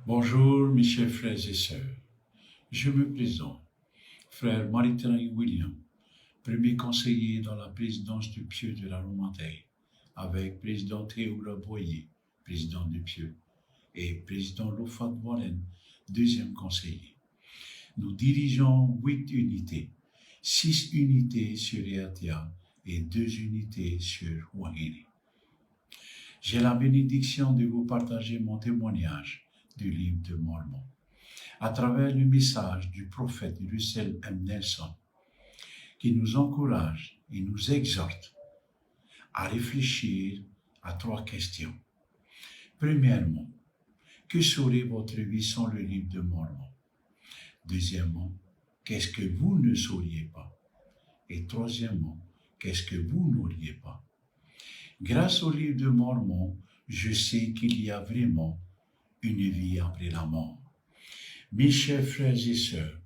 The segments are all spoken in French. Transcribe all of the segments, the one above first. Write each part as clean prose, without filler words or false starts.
Bonjour mes chers frères et sœurs, je me présente, frère Martin William, premier conseiller dans la présidence du Pieux de la Romandie, avec président Théodore Boyer, président du Pieux, et président Lofat Warren, deuxième conseiller. Nous dirigeons 8 unités, 6 unités sur Eatea et 2 unités sur Wahine. J'ai la bénédiction de vous partager mon témoignage du livre de Mormon, à travers le message du prophète Russell M. Nelson, qui nous encourage et nous exhorte à réfléchir à 3 questions. Premièrement, que serait votre vie sans le livre de Mormon? Deuxièmement, qu'est-ce que vous ne sauriez pas? Et troisièmement, qu'est-ce que vous n'auriez pas? Grâce au livre de Mormon, je sais qu'il y a vraiment une vie après la mort. Mes chers frères et sœurs,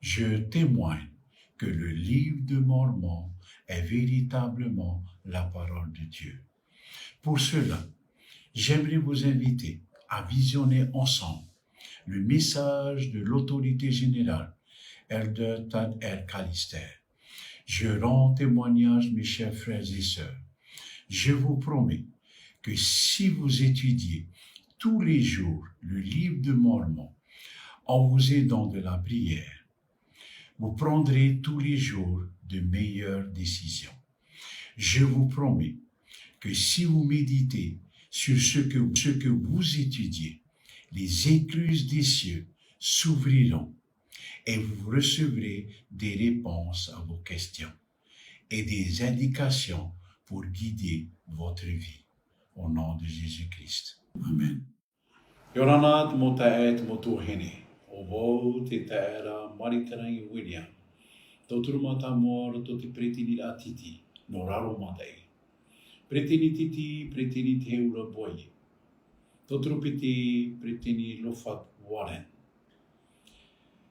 je témoigne que le livre de Mormon est véritablement la parole de Dieu. Pour cela, j'aimerais vous inviter à visionner ensemble le message de l'autorité générale, Elder Tad R. Callister. Je rends témoignage, mes chers frères et sœurs. Je vous promets que si vous étudiez tous les jours le livre de Mormon en vous aidant de la prière, vous prendrez tous les jours de meilleures décisions. Je vous promets que si vous méditez sur ce que vous étudiez, les écluses des cieux s'ouvriront et vous recevrez des réponses à vos questions et des indications pour guider votre vie. Au nom de Jésus-Christ. Amen. Yoranat motaet motuhene, ovo te taera maritarangi William, toturumata mor toti pretini atiti, noraro matei. Pretini titi, pretini teura boye. Toturupiti, pretini Lofat Warren.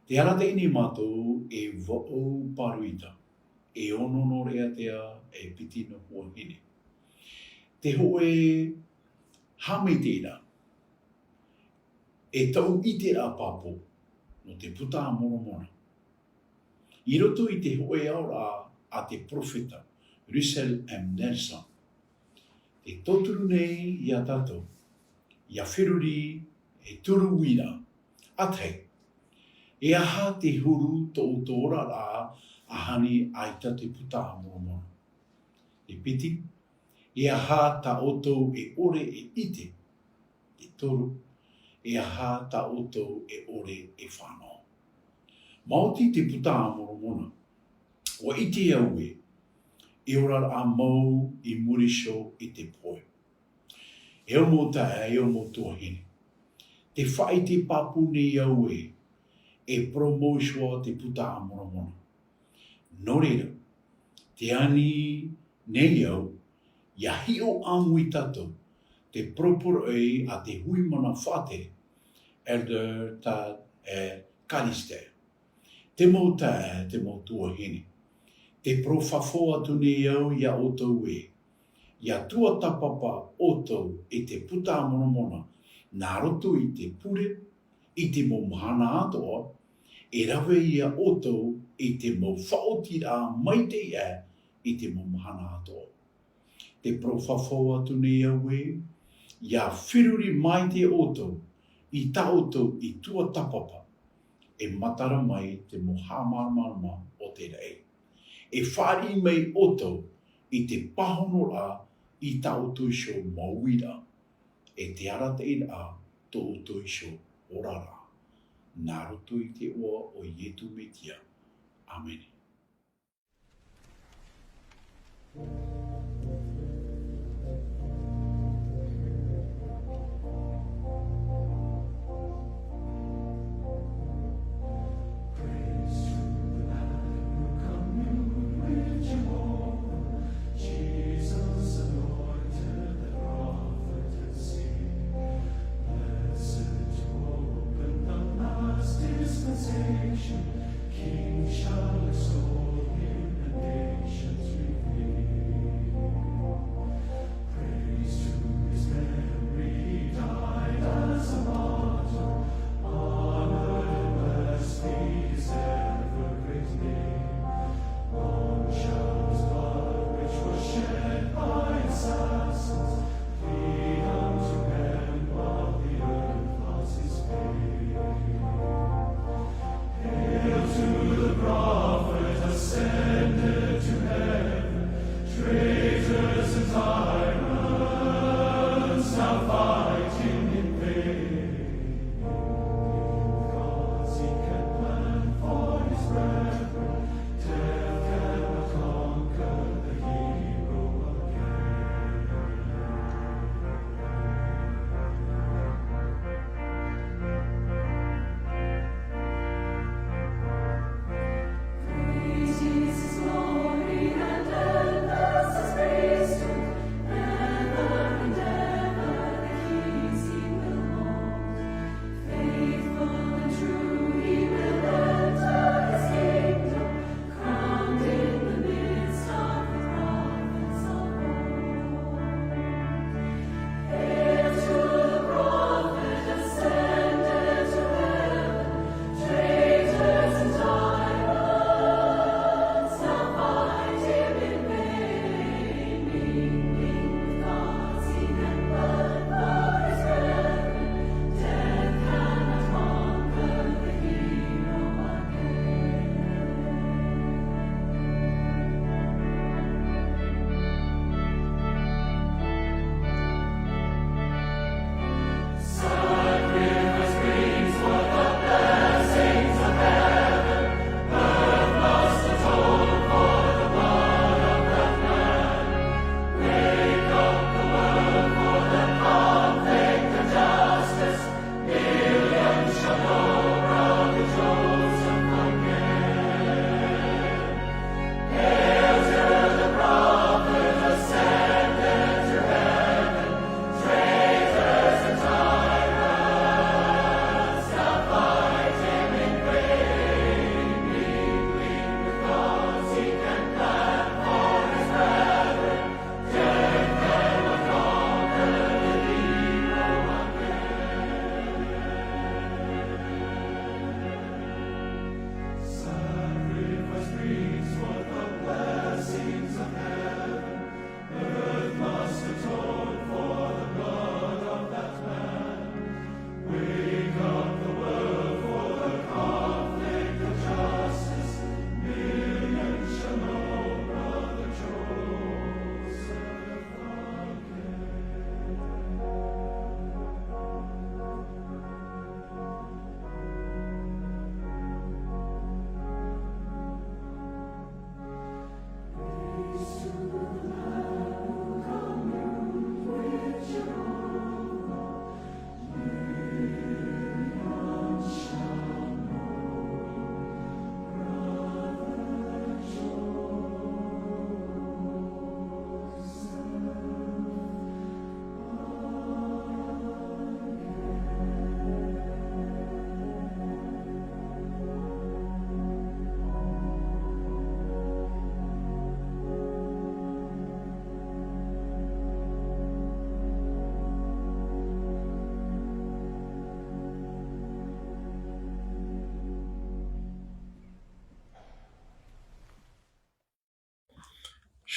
Te arate ini mato e vo'o paruita, e ononor eatea e pitino huahine. Te hoe hameteira, e tau ite a papo no te puta a moromona. I roto i te hoe aura a te profeta Russell M. Nelson. Te toturu nei i a tato, i a whiruri e turu wira, atei. E aha te huru tō tōra rā a hani aita te puta a moromona. E piti, e aha ta oto e ore e ite, e toru, e aha ta oto e ore e whanau. Mauti te puta a moromona, o ite aue, e ora a mau i murisho i te poe. E o mo tae, e o mo tuahine. Te whai te papu nei aue, e promoshua te puta a moromona. Nō reira, te ani nei au, ia hio angui tato, te propor ei a te hui mana whate, Elder Tad R. Callister. Te mo tae, te mo tuahine. Te profafo atu nei au ia otou e. Ia tua tapapa otou e te puta a moromona, nā roto i te pure, i te mo mahana atoa, e rawe ia otou i te mo whaotira mai te ia i te mo mahana atoa. Te profafo atu nei au e, ia whiruri mai te otou, i taotou i tua tapapa, e matara mai te mo hāmarama o te rei. E whari mai otou i te pahono a i taotou sho mauira, e te arate a taotou sho orara. Nā roto i te oa o Ietu Metia. Amen. King shall extol him, and nations reveal.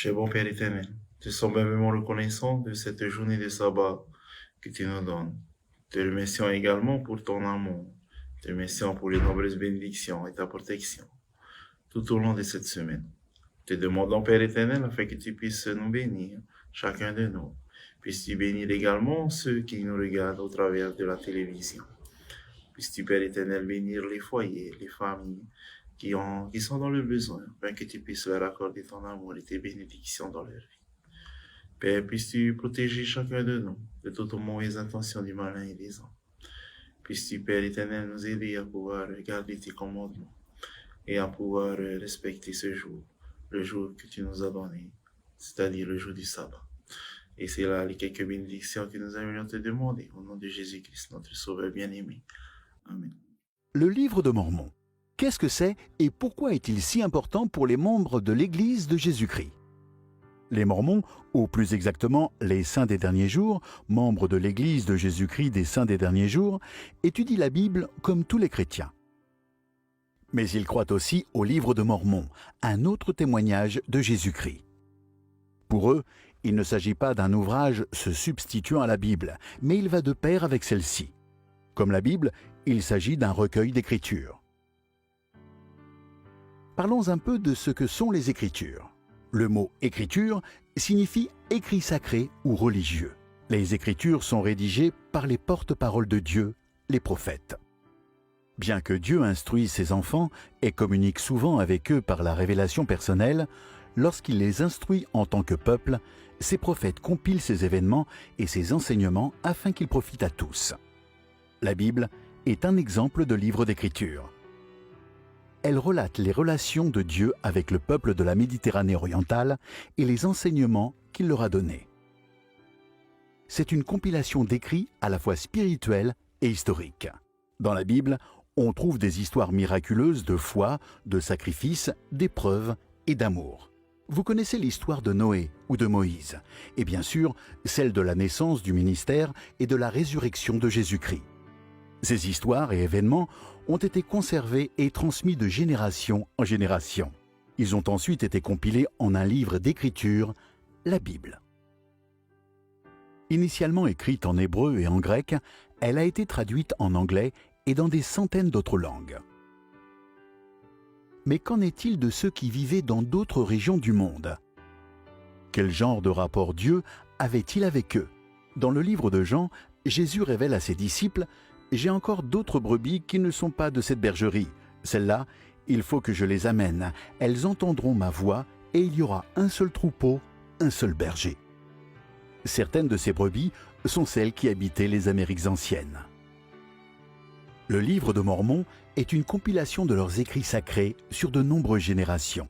Cher bon Père éternel, te sommes vraiment reconnaissants de cette journée de sabbat que tu nous donnes. Te remercions également pour ton amour. Te remercions pour les nombreuses bénédictions et ta protection tout au long de cette semaine. Te demandons, Père éternel, afin que tu puisses nous bénir, chacun de nous. Puisses-tu bénir également ceux qui nous regardent au travers de la télévision. Puisses-tu, Père éternel, bénir les foyers, les familles qui sont dans le besoin, afin que tu puisses leur accorder ton amour et tes bénédictions dans leur vie. Père, puisses-tu protéger chacun de nous de toutes mauvaises intentions du malin et des hommes. Puisses-tu, Père éternel, nous aider à pouvoir garder tes commandements et à pouvoir respecter ce jour, le jour que tu nous as donné, c'est-à-dire le jour du sabbat. Et c'est là les quelques bénédictions que nous aimerions te demander, au nom de Jésus-Christ, notre Sauveur bien-aimé. Amen. Le livre de Mormon. Qu'est-ce que c'est et pourquoi est-il si important pour les membres de l'Église de Jésus-Christ? Les Mormons, ou plus exactement les Saints des Derniers Jours, membres de l'Église de Jésus-Christ des Saints des Derniers Jours, étudient la Bible comme tous les chrétiens. Mais ils croient aussi au livre de Mormon, un autre témoignage de Jésus-Christ. Pour eux, il ne s'agit pas d'un ouvrage se substituant à la Bible, mais il va de pair avec celle-ci. Comme la Bible, il s'agit d'un recueil d'écritures. Parlons un peu de ce que sont les Écritures. Le mot « écriture » signifie « écrit sacré » ou « religieux ». Les Écritures sont rédigées par les porte-paroles de Dieu, les prophètes. Bien que Dieu instruise ses enfants et communique souvent avec eux par la révélation personnelle, lorsqu'il les instruit en tant que peuple, ces prophètes compilent ces événements et ces enseignements afin qu'ils profitent à tous. La Bible est un exemple de livre d'écriture. Elle relate les relations de Dieu avec le peuple de la Méditerranée orientale et les enseignements qu'il leur a donnés. C'est une compilation d'écrits à la fois spirituels et historiques. Dans la Bible, on trouve des histoires miraculeuses de foi, de sacrifice, d'épreuves et d'amour. Vous connaissez l'histoire de Noé ou de Moïse, et bien sûr celle de la naissance du ministère et de la résurrection de Jésus-Christ. Ces histoires et événements ont été conservés et transmis de génération en génération. Ils ont ensuite été compilés en un livre d'écriture, la Bible. Initialement écrite en hébreu et en grec, elle a été traduite en anglais et dans des centaines d'autres langues. Mais qu'en est-il de ceux qui vivaient dans d'autres régions du monde? Quel genre de rapport Dieu avait-il avec eux? Dans le livre de Jean, Jésus révèle à ses disciples « J'ai encore d'autres brebis qui ne sont pas de cette bergerie. Celles-là, il faut que je les amène. Elles entendront ma voix et il y aura un seul troupeau, un seul berger. » Certaines de ces brebis sont celles qui habitaient les Amériques anciennes. Le livre de Mormon est une compilation de leurs écrits sacrés sur de nombreuses générations.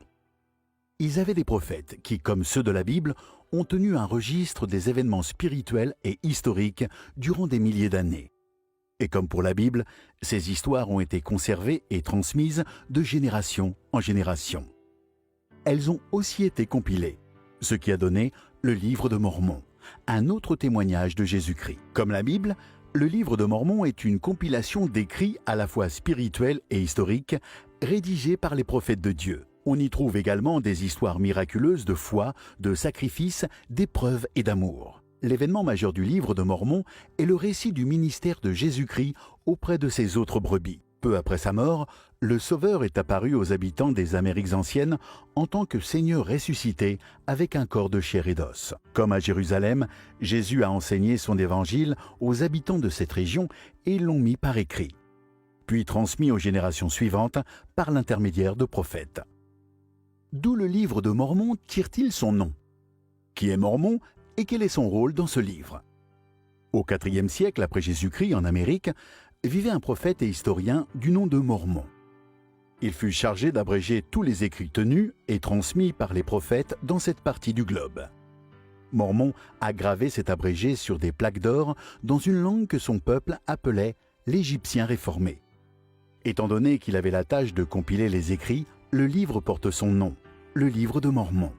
Ils avaient des prophètes qui, comme ceux de la Bible, ont tenu un registre des événements spirituels et historiques durant des milliers d'années. Et comme pour la Bible, ces histoires ont été conservées et transmises de génération en génération. Elles ont aussi été compilées, ce qui a donné le livre de Mormon, un autre témoignage de Jésus-Christ. Comme la Bible, le livre de Mormon est une compilation d'écrits à la fois spirituels et historiques, rédigés par les prophètes de Dieu. On y trouve également des histoires miraculeuses de foi, de sacrifices, d'épreuves et d'amour. L'événement majeur du livre de Mormon est le récit du ministère de Jésus-Christ auprès de ses autres brebis. Peu après sa mort, le Sauveur est apparu aux habitants des Amériques anciennes en tant que Seigneur ressuscité avec un corps de chair et d'os. Comme à Jérusalem, Jésus a enseigné son évangile aux habitants de cette région et ils l'ont mis par écrit, puis transmis aux générations suivantes par l'intermédiaire de prophètes. D'où le livre de Mormon tire-t-il son nom? Qui est Mormon et quel est son rôle dans ce livre? Au IVe siècle après Jésus-Christ en Amérique, vivait un prophète et historien du nom de Mormon. Il fut chargé d'abréger tous les écrits tenus et transmis par les prophètes dans cette partie du globe. Mormon a gravé cet abrégé sur des plaques d'or dans une langue que son peuple appelait l'égyptien réformé. Étant donné qu'il avait la tâche de compiler les écrits, le livre porte son nom, le livre de Mormon.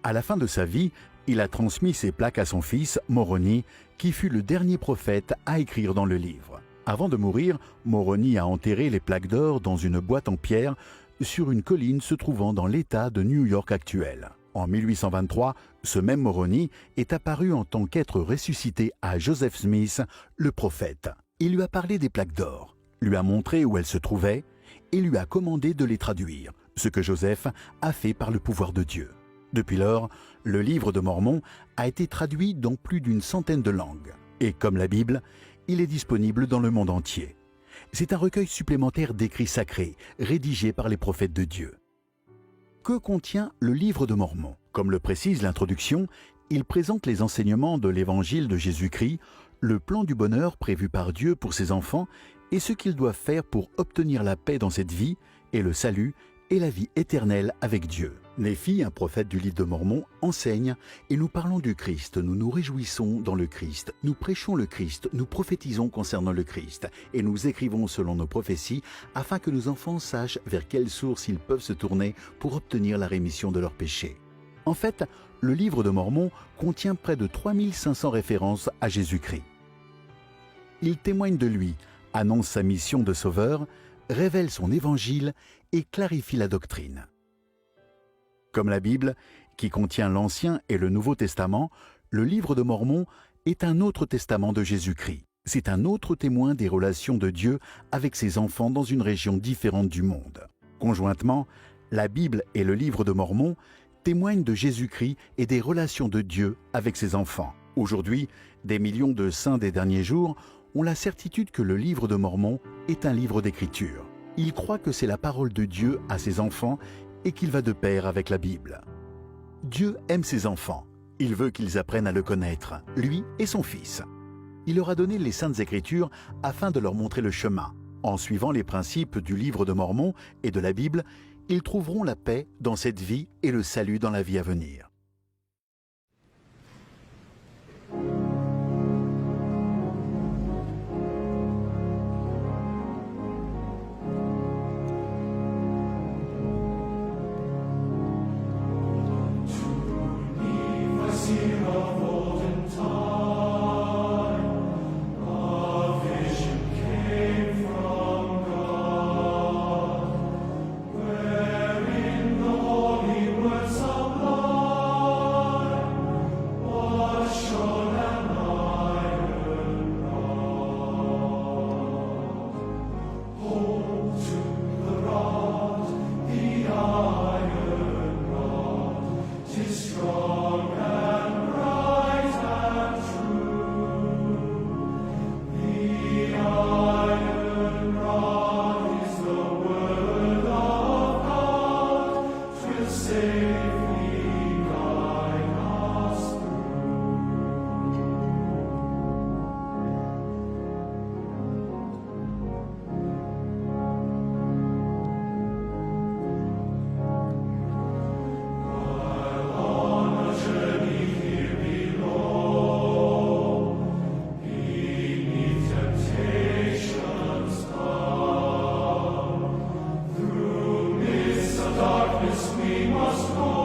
À la fin de sa vie, il a transmis ces plaques à son fils, Moroni, qui fut le dernier prophète à écrire dans le livre. Avant de mourir, Moroni a enterré les plaques d'or dans une boîte en pierre sur une colline se trouvant dans l'État de New York actuel. En 1823, ce même Moroni est apparu en tant qu'être ressuscité à Joseph Smith, le prophète. Il lui a parlé des plaques d'or, lui a montré où elles se trouvaient et lui a commandé de les traduire, ce que Joseph a fait par le pouvoir de Dieu. Depuis lors, le livre de Mormon a été traduit dans plus d'une centaine de langues. Et comme la Bible, il est disponible dans le monde entier. C'est un recueil supplémentaire d'écrits sacrés, rédigés par les prophètes de Dieu. Que contient le livre de Mormon? Comme le précise l'introduction, il présente les enseignements de l'évangile de Jésus-Christ, le plan du bonheur prévu par Dieu pour ses enfants et ce qu'ils doivent faire pour obtenir la paix dans cette vie et le salut et la vie éternelle avec Dieu. Néphi, un prophète du livre de Mormon, enseigne et nous parlons du Christ, nous nous réjouissons dans le Christ, nous prêchons le Christ, nous prophétisons concernant le Christ et nous écrivons selon nos prophéties afin que nos enfants sachent vers quelle source ils peuvent se tourner pour obtenir la rémission de leurs péchés. En fait, le livre de Mormon contient près de 3500 références à Jésus-Christ. Il témoigne de lui, annonce sa mission de sauveur, révèle son évangile et clarifie la doctrine. Comme la Bible, qui contient l'Ancien et le Nouveau Testament, le livre de Mormon est un autre testament de Jésus-Christ. C'est un autre témoin des relations de Dieu avec ses enfants dans une région différente du monde. Conjointement, la Bible et le livre de Mormon témoignent de Jésus-Christ et des relations de Dieu avec ses enfants. Aujourd'hui, des millions de saints des derniers jours ont la certitude que le livre de Mormon est un livre d'écriture. Ils croient que c'est la parole de Dieu à ses enfants et qu'il va de pair avec la Bible. Dieu aime ses enfants. Il veut qu'ils apprennent à le connaître, lui et son Fils. Il leur a donné les Saintes Écritures afin de leur montrer le chemin. En suivant les principes du livre de Mormon et de la Bible, ils trouveront la paix dans cette vie et le salut dans la vie à venir. We must go.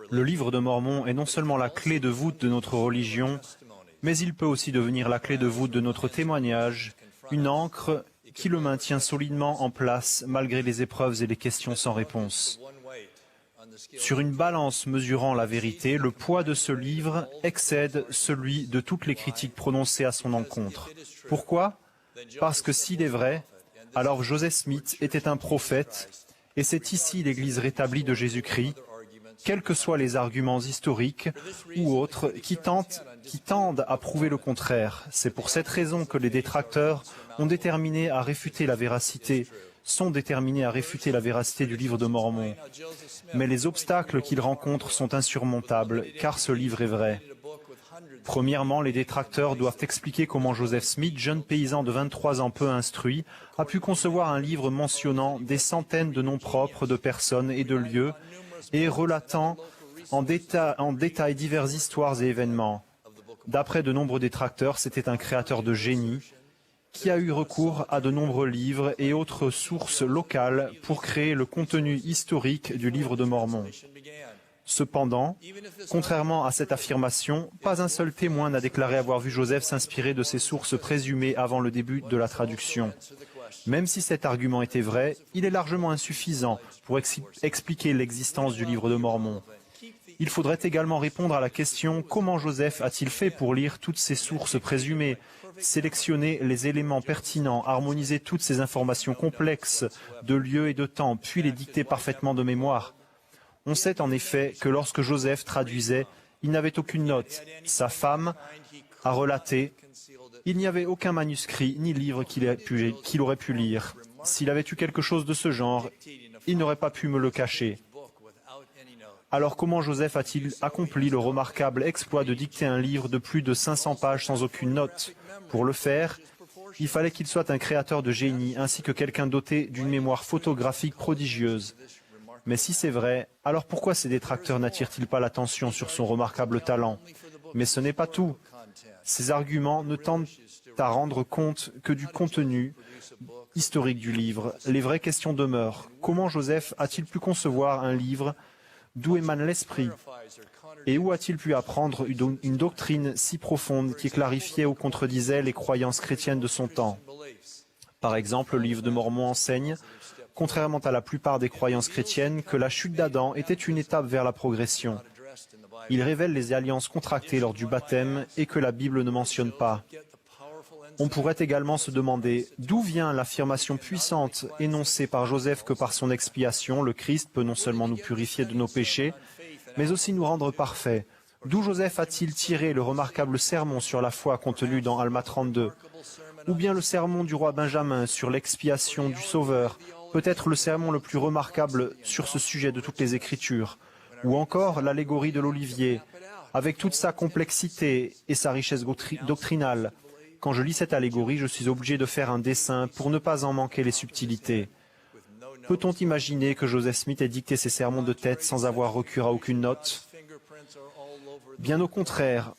Le livre de Mormon est non seulement la clé de voûte de notre religion, mais il peut aussi devenir la clé de voûte de notre témoignage, une ancre qui le maintient solidement en place malgré les épreuves et les questions sans réponse. Sur une balance mesurant la vérité, le poids de ce livre excède celui de toutes les critiques prononcées à son encontre. Pourquoi? Parce que s'il est vrai, alors Joseph Smith était un prophète, et c'est ici l'Église rétablie de Jésus-Christ, quels que soient les arguments historiques ou autres qui tendent à prouver le contraire. C'est pour cette raison que les détracteurs sont déterminés à réfuter la véracité du livre de Mormon. Mais les obstacles qu'ils rencontrent sont insurmontables, car ce livre est vrai. Premièrement, les détracteurs doivent expliquer comment Joseph Smith, jeune paysan de 23 ans peu instruit, a pu concevoir un livre mentionnant des centaines de noms propres de personnes et de lieux et relatant en détail diverses histoires et événements. D'après de nombreux détracteurs, c'était un créateur de génie qui a eu recours à de nombreux livres et autres sources locales pour créer le contenu historique du livre de Mormon. Cependant, contrairement à cette affirmation, pas un seul témoin n'a déclaré avoir vu Joseph s'inspirer de ces sources présumées avant le début de la traduction. Même si cet argument était vrai, il est largement insuffisant pour expliquer l'existence du livre de Mormon. Il faudrait également répondre à la question « Comment Joseph a-t-il fait pour lire toutes ces sources présumées, sélectionner les éléments pertinents, harmoniser toutes ces informations complexes de lieu et de temps, puis les dicter parfaitement de mémoire ?» On sait en effet que lorsque Joseph traduisait, il n'avait aucune note. Sa femme a relaté « Il n'y avait aucun manuscrit ni livre qu'il aurait pu lire. S'il avait eu quelque chose de ce genre, il n'aurait pas pu me le cacher. » Alors comment Joseph a-t-il accompli le remarquable exploit de dicter un livre de plus de 500 pages sans aucune note? Pour le faire, il fallait qu'il soit un créateur de génie ainsi que quelqu'un doté d'une mémoire photographique prodigieuse. Mais si c'est vrai, alors pourquoi ces détracteurs n'attirent-ils pas l'attention sur son remarquable talent? Mais ce n'est pas tout. Ces arguments ne tendent à rendre compte que du contenu historique du livre. Les vraies questions demeurent. Comment Joseph a-t-il pu concevoir un livre? D'où émane l'esprit? Et où a-t-il pu apprendre une doctrine si profonde qui clarifiait ou contredisait les croyances chrétiennes de son temps? Par exemple, le livre de Mormon enseigne, contrairement à la plupart des croyances chrétiennes, que la chute d'Adam était une étape vers la progression. Il révèle les alliances contractées lors du baptême et que la Bible ne mentionne pas. On pourrait également se demander d'où vient l'affirmation puissante énoncée par Joseph que par son expiation, le Christ peut non seulement nous purifier de nos péchés, mais aussi nous rendre parfaits. D'où Joseph a-t-il tiré le remarquable sermon sur la foi contenu dans Alma 32? Ou bien le sermon du roi Benjamin sur l'expiation du Sauveur, peut-être le sermon le plus remarquable sur ce sujet de toutes les Écritures? Ou encore l'allégorie de l'olivier, avec toute sa complexité et sa richesse doctrinale? Quand je lis cette allégorie, je suis obligé de faire un dessin pour ne pas en manquer les subtilités. Peut-on imaginer que Joseph Smith ait dicté ses sermons de tête sans avoir recours à aucune note? Bien au contraire,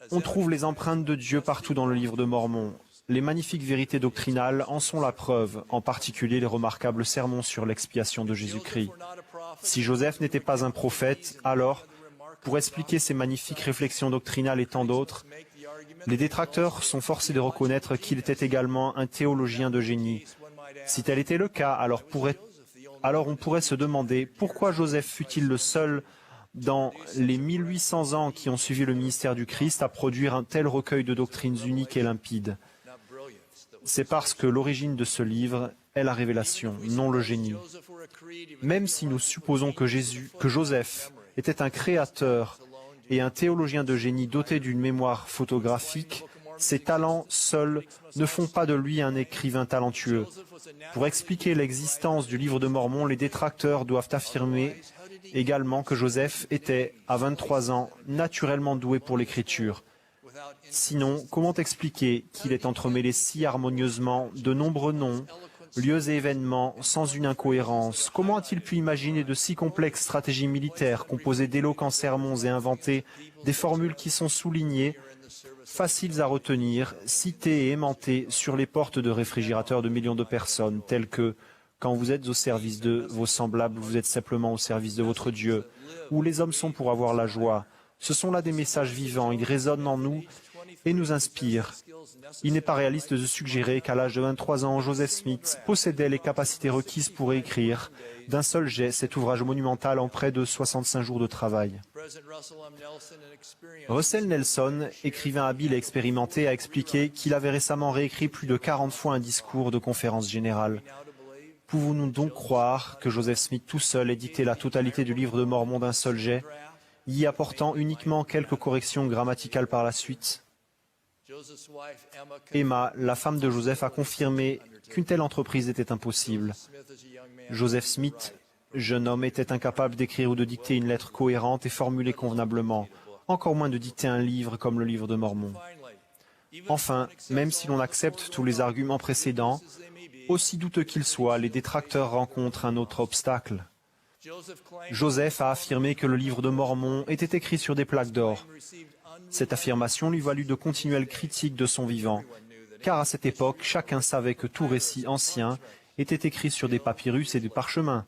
on trouve les empreintes de Dieu partout dans le livre de Mormon. Les magnifiques vérités doctrinales en sont la preuve, en particulier les remarquables sermons sur l'expiation de Jésus-Christ. Si Joseph n'était pas un prophète, alors, pour expliquer ces magnifiques réflexions doctrinales et tant d'autres, les détracteurs sont forcés de reconnaître qu'il était également un théologien de génie. Si tel était le cas, alors on pourrait se demander pourquoi Joseph fut-il le seul dans les 1800 ans qui ont suivi le ministère du Christ à produire un tel recueil de doctrines uniques et limpides. C'est parce que l'origine de ce livre est la révélation, non le génie. Même si nous supposons que Joseph était un créateur et un théologien de génie doté d'une mémoire photographique, ses talents seuls ne font pas de lui un écrivain talentueux. Pour expliquer l'existence du livre de Mormon, les détracteurs doivent affirmer également que Joseph était, à 23 ans, naturellement doué pour l'écriture. Sinon, comment expliquer qu'il est entremêlé si harmonieusement de nombreux noms, lieux et événements sans une incohérence? Comment a-t-il pu imaginer de si complexes stratégies militaires, composées d'éloquents sermons et inventer des formules qui sont soulignées, faciles à retenir, citées et aimantées sur les portes de réfrigérateurs de millions de personnes, telles que Quand vous êtes au service de vos semblables, vous êtes simplement au service de votre Dieu, où les hommes sont pour avoir la joie. Ce sont là des messages vivants, ils résonnent en nous et nous inspirent. Il n'est pas réaliste de suggérer qu'à l'âge de 23 ans, Joseph Smith possédait les capacités requises pour écrire d'un seul jet cet ouvrage monumental en près de 65 jours de travail. Russell Nelson, écrivain habile et expérimenté, a expliqué qu'il avait récemment réécrit plus de 40 fois un discours de conférence générale. Pouvons-nous donc croire que Joseph Smith tout seul ait dicté la totalité du livre de Mormon d'un seul jet, y apportant uniquement quelques corrections grammaticales par la suite? Emma, la femme de Joseph, a confirmé qu'une telle entreprise était impossible. Joseph Smith, jeune homme, était incapable d'écrire ou de dicter une lettre cohérente et formulée convenablement, encore moins de dicter un livre comme le livre de Mormon. Enfin, même si l'on accepte tous les arguments précédents, aussi douteux qu'ils soient, les détracteurs rencontrent un autre obstacle. Joseph a affirmé que le livre de Mormon était écrit sur des plaques d'or. Cette affirmation lui valut de continuelles critiques de son vivant, car à cette époque, chacun savait que tout récit ancien était écrit sur des papyrus et des parchemins.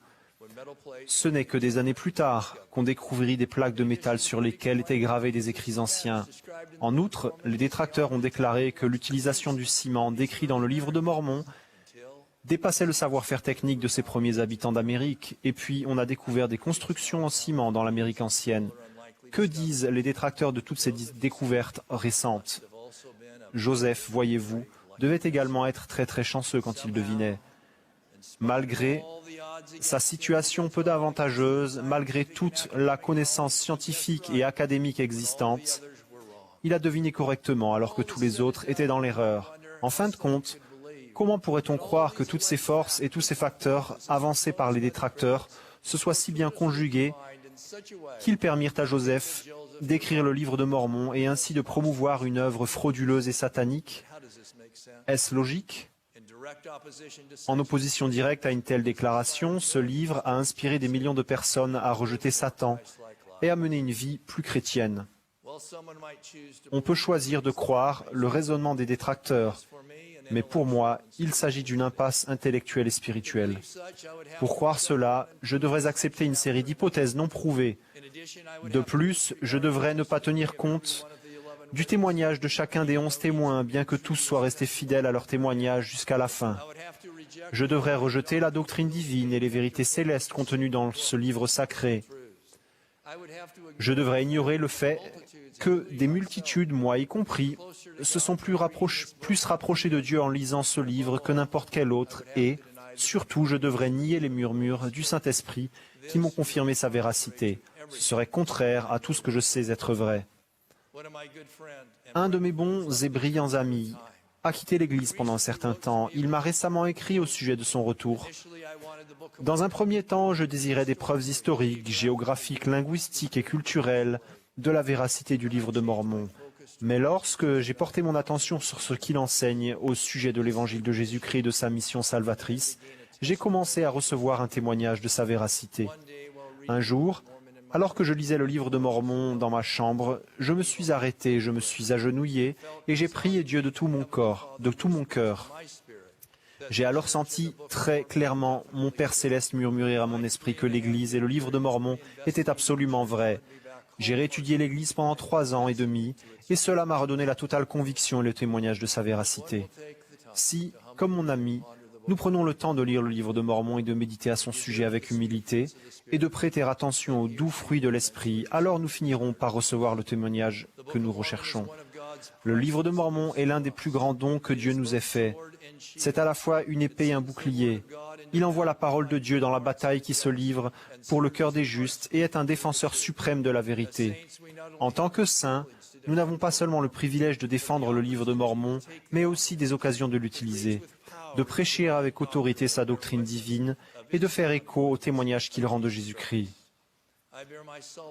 Ce n'est que des années plus tard qu'on découvrit des plaques de métal sur lesquelles étaient gravés des écrits anciens. En outre, les détracteurs ont déclaré que l'utilisation du ciment décrit dans le livre de Mormon dépassait le savoir-faire technique de ces premiers habitants d'Amérique, et puis on a découvert des constructions en ciment dans l'Amérique ancienne. Que disent les détracteurs de toutes ces découvertes récentes? Joseph, voyez-vous, devait également être très chanceux quand il devinait. Malgré sa situation peu avantageuse, malgré toute la connaissance scientifique et académique existante, il a deviné correctement alors que tous les autres étaient dans l'erreur. En fin de compte, comment pourrait-on croire que toutes ces forces et tous ces facteurs avancés par les détracteurs se soient si bien conjugués qu'ils permirent à Joseph d'écrire le livre de Mormon et ainsi de promouvoir une œuvre frauduleuse et satanique? Est-ce logique? En opposition directe à une telle déclaration, ce livre a inspiré des millions de personnes à rejeter Satan et à mener une vie plus chrétienne. On peut choisir de croire le raisonnement des détracteurs, mais pour moi, il s'agit d'une impasse intellectuelle et spirituelle. Pour croire cela, je devrais accepter une série d'hypothèses non prouvées. De plus, je devrais ne pas tenir compte du témoignage de chacun des 11 témoins, bien que tous soient restés fidèles à leur témoignage jusqu'à la fin. Je devrais rejeter la doctrine divine et les vérités célestes contenues dans ce livre sacré. Je devrais ignorer le fait que des multitudes, moi y compris, se sont plus rapprochés de Dieu en lisant ce livre que n'importe quel autre et, surtout, je devrais nier les murmures du Saint-Esprit qui m'ont confirmé sa véracité. Ce serait contraire à tout ce que je sais être vrai. Un de mes bons et brillants amis a quitté l'Église pendant un certain temps. Il m'a récemment écrit au sujet de son retour. Dans un premier temps, je désirais des preuves historiques, géographiques, linguistiques et culturelles de la véracité du livre de Mormon. Mais lorsque j'ai porté mon attention sur ce qu'il enseigne au sujet de l'évangile de Jésus-Christ et de sa mission salvatrice, j'ai commencé à recevoir un témoignage de sa véracité. Un jour, alors que je lisais le livre de Mormon dans ma chambre, je me suis arrêté, je me suis agenouillé et j'ai prié Dieu de tout mon corps, de tout mon cœur. J'ai alors senti très clairement mon Père Céleste murmurer à mon esprit que l'Église et le livre de Mormon étaient absolument vrais. J'ai réétudié l'Église pendant 3 ans et demi et cela m'a redonné la totale conviction et le témoignage de sa véracité. Si, comme mon ami, nous prenons le temps de lire le livre de Mormon et de méditer à son sujet avec humilité et de prêter attention aux doux fruits de l'esprit, alors nous finirons par recevoir le témoignage que nous recherchons. Le livre de Mormon est l'un des plus grands dons que Dieu nous ait fait. C'est à la fois une épée et un bouclier. Il envoie la parole de Dieu dans la bataille qui se livre pour le cœur des justes et est un défenseur suprême de la vérité. En tant que saints, nous n'avons pas seulement le privilège de défendre le livre de Mormon, mais aussi des occasions de l'utiliser, de prêcher avec autorité sa doctrine divine et de faire écho au témoignage qu'il rend de Jésus-Christ.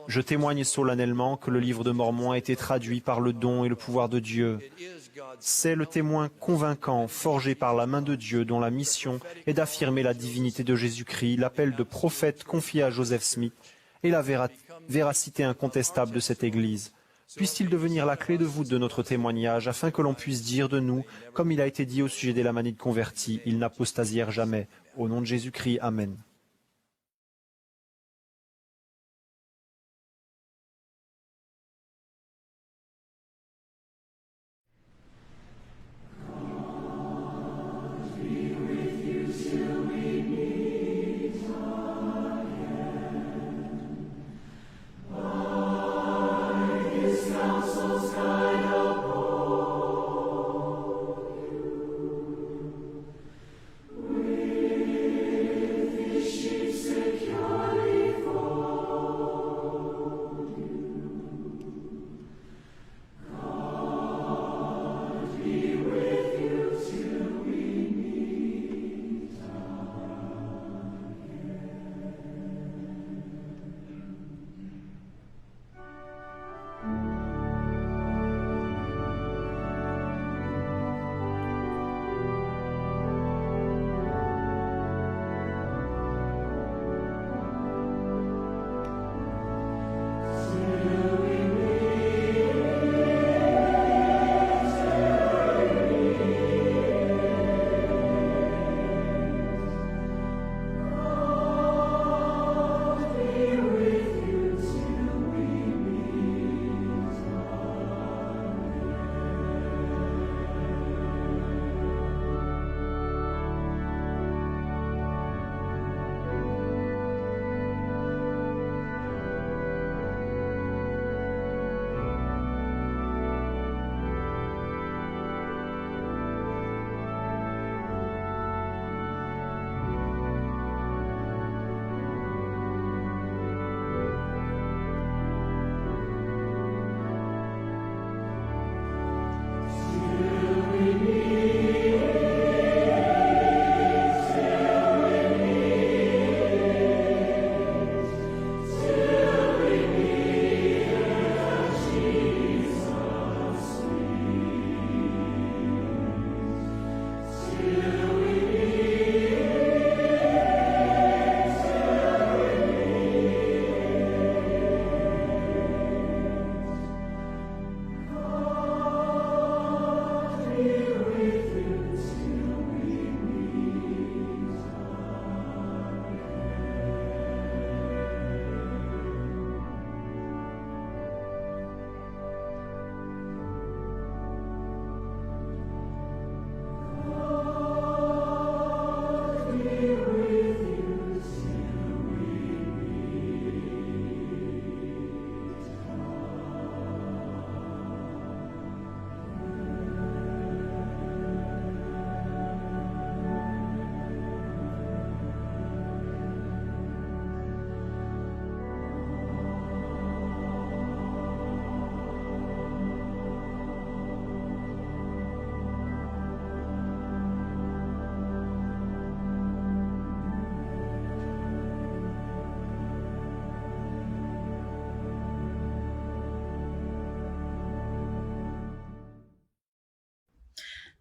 Je témoigne solennellement que le livre de Mormon a été traduit par le don et le pouvoir de Dieu. C'est le témoin convaincant, forgé par la main de Dieu, dont la mission est d'affirmer la divinité de Jésus-Christ, l'appel de prophète confié à Joseph Smith et la véracité incontestable de cette Église. Puisse-t-il devenir la clé de voûte de notre témoignage, afin que l'on puisse dire de nous, comme il a été dit au sujet des Lamanites convertis, ils n'apostasièrent jamais. Au nom de Jésus-Christ, Amen.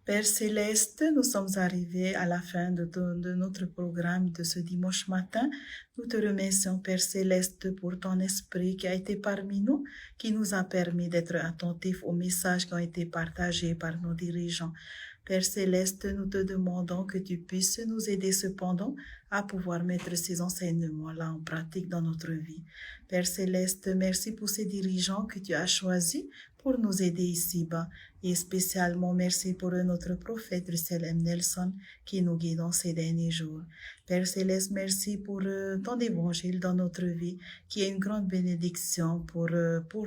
Père Céleste, nous sommes arrivés à la fin de notre programme de ce dimanche matin. Nous te remercions, Père Céleste, pour ton esprit qui a été parmi nous, qui nous a permis d'être attentifs aux messages qui ont été partagés par nos dirigeants. Père Céleste, nous te demandons que tu puisses nous aider cependant à pouvoir mettre ces enseignements-là en pratique dans notre vie. Père Céleste, merci pour ces dirigeants que tu as choisis pour nous aider ici-bas. Et spécialement, merci pour notre prophète Russell M. Nelson qui nous guide dans ces derniers jours. Père Céleste, merci pour ton évangile dans notre vie qui est une grande bénédiction pour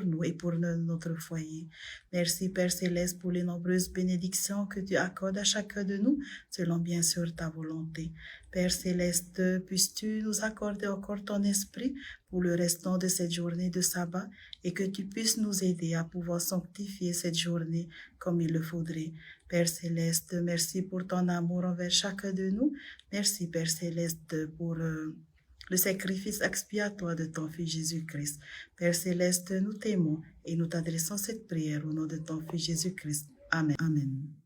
nous et pour notre foyer. Merci Père Céleste pour les nombreuses bénédictions que tu accordes à chacun de nous selon bien sûr ta volonté. Père Céleste, puisses-tu nous accorder encore ton esprit pour le restant de cette journée de sabbat et que tu puisses nous aider à pouvoir sanctifier cette journée comme il le faudrait. Père Céleste, merci pour ton amour envers chacun de nous. Merci Père Céleste pour le sacrifice expiatoire de ton Fils Jésus-Christ. Père Céleste, nous t'aimons et nous t'adressons cette prière au nom de ton Fils Jésus-Christ. Amen. Amen.